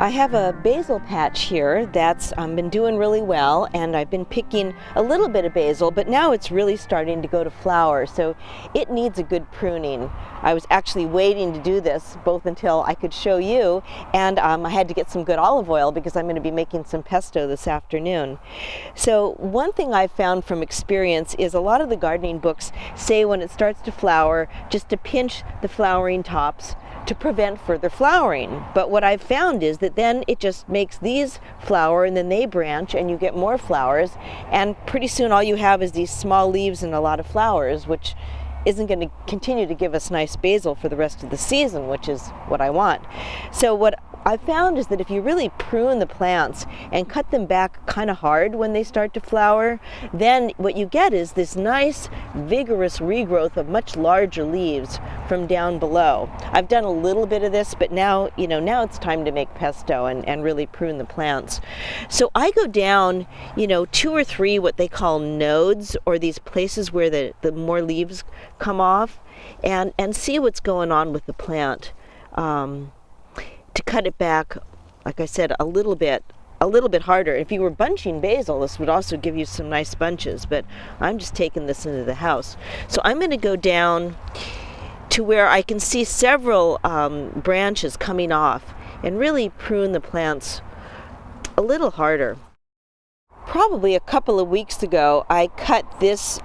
I have a basil patch here that's been doing really well, and I've been picking a little bit of basil, but now it's really starting to go to flower, so it needs a good pruning. I was actually waiting to do this both until I could show you, and I had to get some good olive oil because I'm going to be making some pesto this afternoon. So one thing I've found from experience is a lot of the gardening books say when it starts to flower just to pinch the flowering tops to prevent further flowering. But what I've found is that then it just makes these flower and then they branch and you get more flowers, and pretty soon all you have is these small leaves and a lot of flowers, which isn't going to continue to give us nice basil for the rest of the season, which is what I want. So what I found is that if you really prune the plants and cut them back kind of hard when they start to flower, then what you get is this nice vigorous regrowth of much larger leaves from down below. I've done a little bit of this, but now it's time to make pesto and really prune the plants. So I go down 2 or 3 what they call nodes, or these places where the more leaves come off, and see what's going on with the plant. To cut it back, like I said, a little bit harder. If you were bunching basil, this would also give you some nice bunches, but I'm just taking this into the house. So I'm going to go down to where I can see several branches coming off and really prune the plants a little harder. Probably a couple of weeks ago, I cut this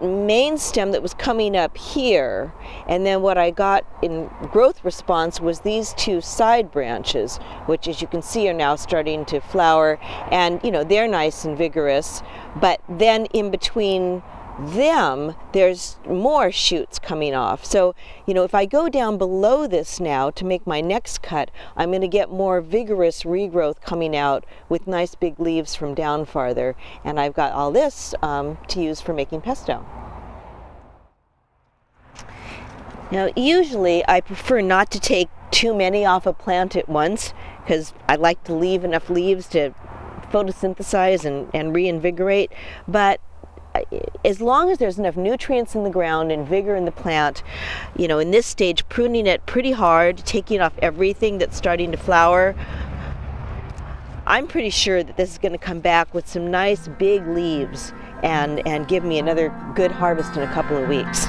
main stem that was coming up here, and then what I got in growth response was these 2 side branches, which as you can see are now starting to flower, and they're nice and vigorous, but then in between them there's more shoots coming off. So if I go down below this now to make my next cut, I'm going to get more vigorous regrowth coming out with nice big leaves from down farther, and I've got all this to use for making pesto. Now usually I prefer not to take too many off a plant at once because I like to leave enough leaves to photosynthesize and reinvigorate, but as long as there's enough nutrients in the ground and vigor in the plant, in this stage, pruning it pretty hard, taking off everything that's starting to flower, I'm pretty sure that this is going to come back with some nice big leaves and give me another good harvest in a couple of weeks.